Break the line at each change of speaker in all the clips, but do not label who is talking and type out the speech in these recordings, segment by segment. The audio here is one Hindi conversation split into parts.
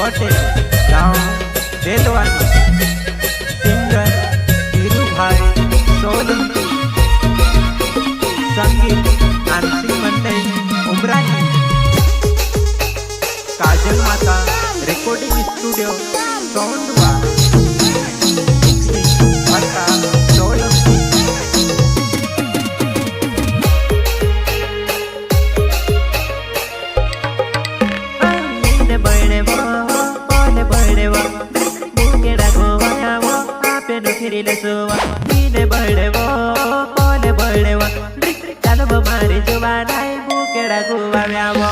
पटेल गाँव बेलवानी सिंगर धीरू भाई सोलंकी संगीत मानसिंग मंडई उमरानी काजल माता रेकॉर्डिंग स्टूडियो सोंडवा भट्टा सोलंकी नीने बड़ेवो ओले बड़ेवो चलो मारी जुबानाई बुकेड़ा गुवा व्यावो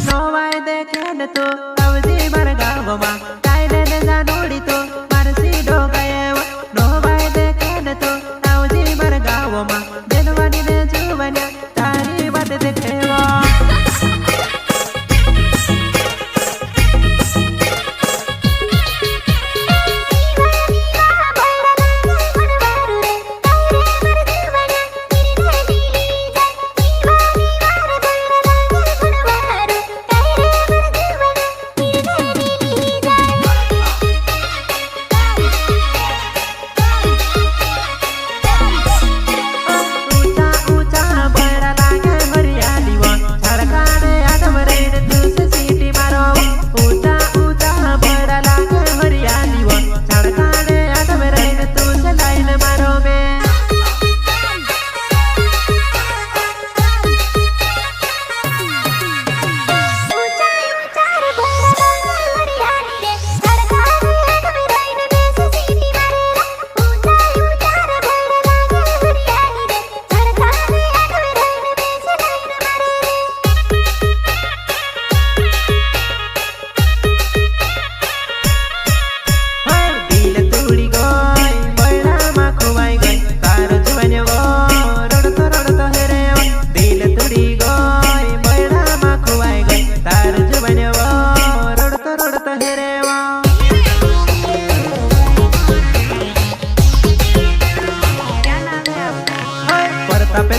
नोवाई देखे न तो कवजी मर गावो मा कायले ने जानोड़ी तो मारसी डो गएवो नोवाई देखे न तो कवजी मर गावो मा देनवानी ने जुबान्या तारी बात देखेवो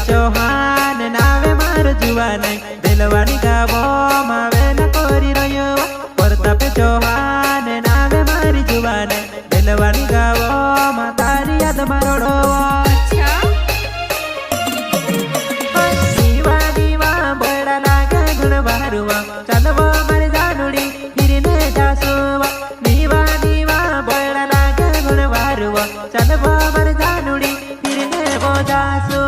चौहान नावे मार जुवाने दिलवानी गावो मावे न कोरी रयो प्रताप चौहान नावे मारी जुवाने दिलवानी गावो मा तारी याद मारोड़ो दीवा दीवा बड़ा लागे गुण बारुवा चलवो मारी जानुड़ी हिरने जासुवा दीवा दीवा बड़ा लागे गुण बारुवा चलवो मारी जानुड़ी हिरने वो जासु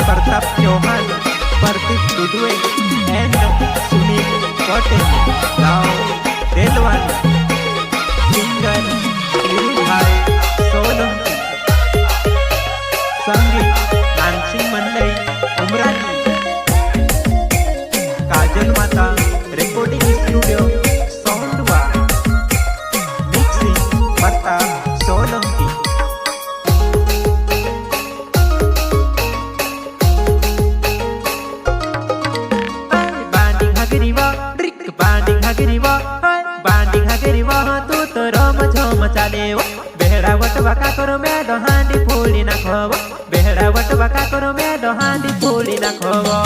प्रताप चौहान प्रतीक दुदुए एंड सुनील पटेल गाँव बेलवानी सिंगर धीरू भाई सोलंकी संगीत मानसिंग मंडई उमरानी काजल माता रेकॉर्डिंग स्टूडियो सोंडवा मिक्सिंग भट्टा सोलंकी बांडिंग हगरीवा तू तो रम झम चालेवा बेहड़ा वटवा का करो मैं दो हांडी फूली ना खोवा बेहड़ा वटवा का करो मैं दो हांडी फूली ना खोवा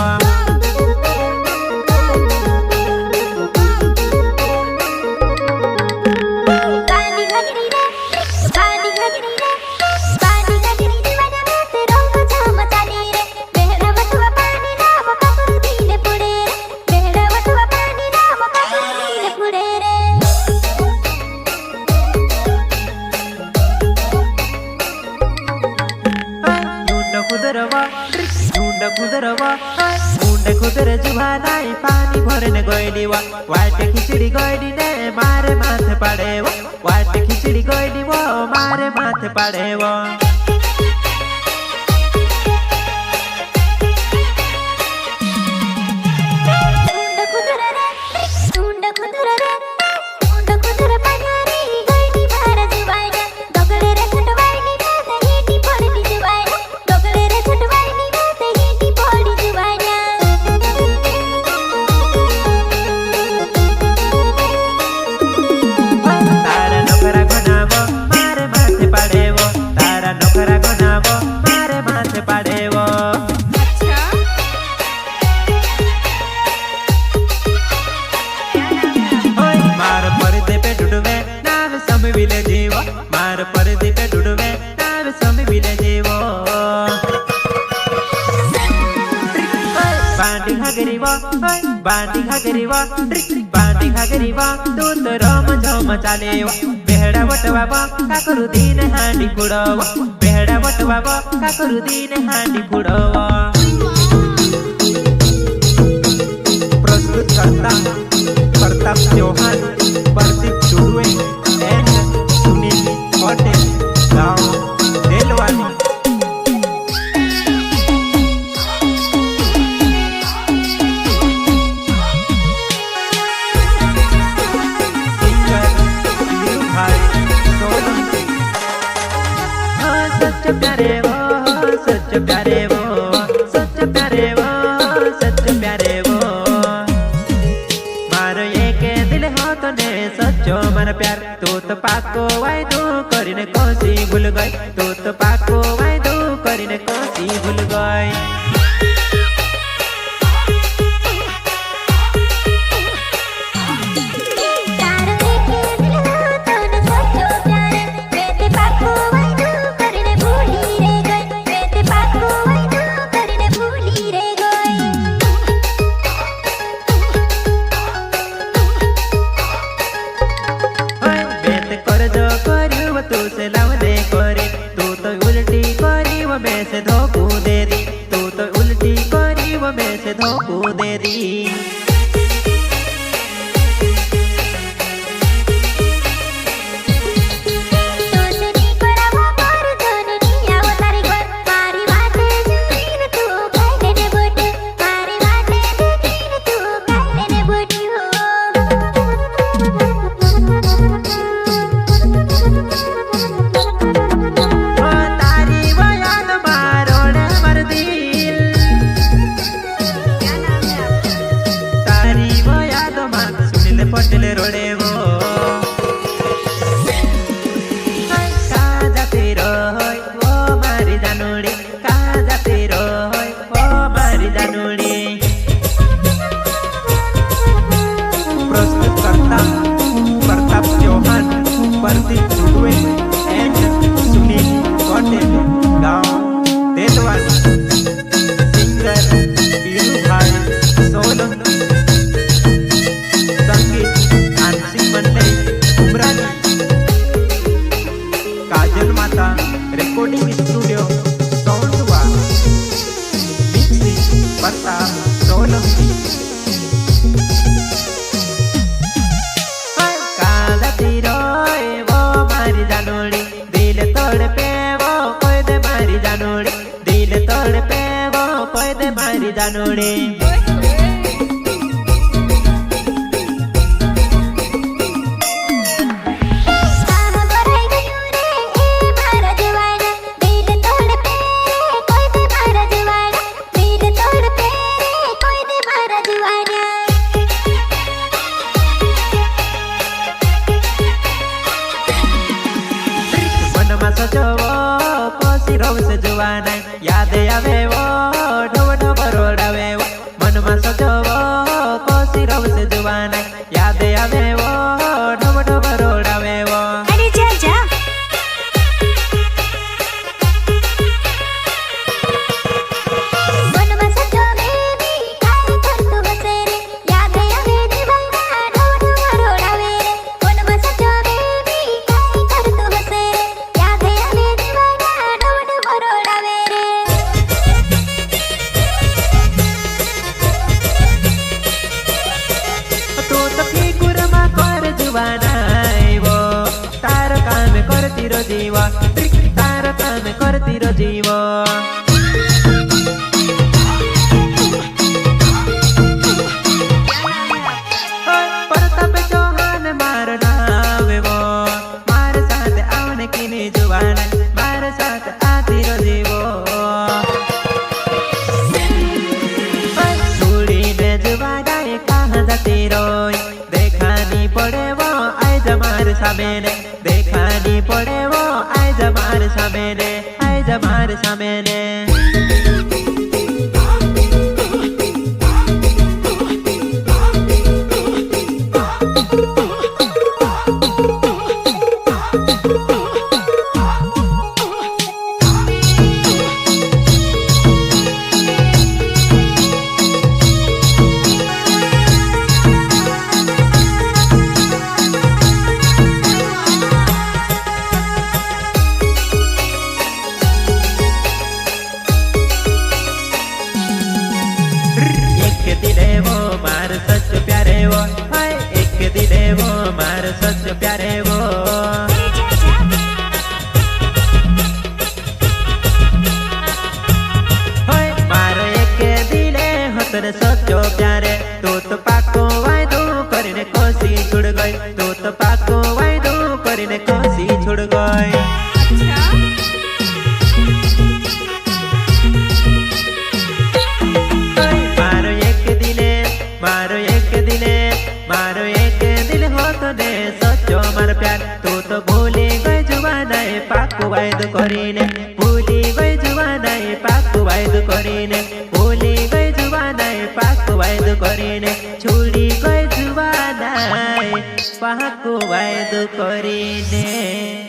मुंडे खुदर जुभानाई पानी भरने गोइलीवा वाटे खिचड़ी गोइली ने मारे माथे पड़ेवा वाटे खिचड़ी गोइली वो मारे माथे पड़ेवा बांडी घागरी वा बांडी घागरी वा तू तो रम झम चाले बेहड़ा बटवा का करू दिन हांडी फुड़वा बेहड़ा बटवा का करू दिन हांडी फुड़वा प्रस्तुत करता प्रताप चौहान प्रदीप चुड़वे एंड सुनील पटेल गाँव देलवानी सच प्यारे वो सच प्यारे वो सच प्यारे वो सच प्यारे वो मारो एक दिल हो तो ने सच्चो मन प्यार तू तो पाको वायदो करीने कोसी भूल गई तू तो पाको वायदो करीने कोसी भूल गई तू से लावने करे तू तो उल्टी करी वो मैं से धोखू दे दी तू तो उल्टी करी वो मैं से धोखू दे दी पटेल रोडे वो कहाँ जाते रोय वो मारी जानुड़ी कहाँ जाते रोय वो मारी जानुड़ी प्रस्तुत करता प्रताप चौहान प्रदीप चुड़वे एंड सुनील पटेल गाँव Delvani singer Piru Bhai Solanki Kajal Mata recording studio Saundva mixing Pratap Solanki काजाती रोए वो मारी जानोड़ी दिल तोड़ पे वो कोई दे मारी जानोड़ी दिल तोड़ पे वो कोई दे मारी जानोड़ी सजवो कोसी रोव से जुवाना याद आवे वो ढोब ढोब रोडावे वो मन में सजवो कोसी रोव से जुवाना याद आवे वो ढोब ढोब रोडावे वो
अरे जा जा मन में सजवे भी काई कर तू बसे रे याद आवे दीवाना ढोब ढोब रोडावे रे मन में सजवे भी काई कर तू बसे रे
तार काम करती रो जीवा तार काम करती रो जीवा प्रताप चौहान मार नावे वो मार साथ आने की नहीं जुबान मार साथ आती रो जीवो सुड़ी ने जुबाना कहाँ जाती रोई देखानी पड़े वो आई जमार सामने देखानी पड़े वो आई जमार सामने आई जमार सामने ગઈ. मारो एक दिल हो तो दे सच्चो मार प्यार तू तो भूली गई जुबानाई पाकू वायद करीने भूली गई जुबानाई पाकू वायद करीने भूली गई जुबानाई पाकू वायद करीने छूड़ी गई जुबानाई पाकू वायद करीने.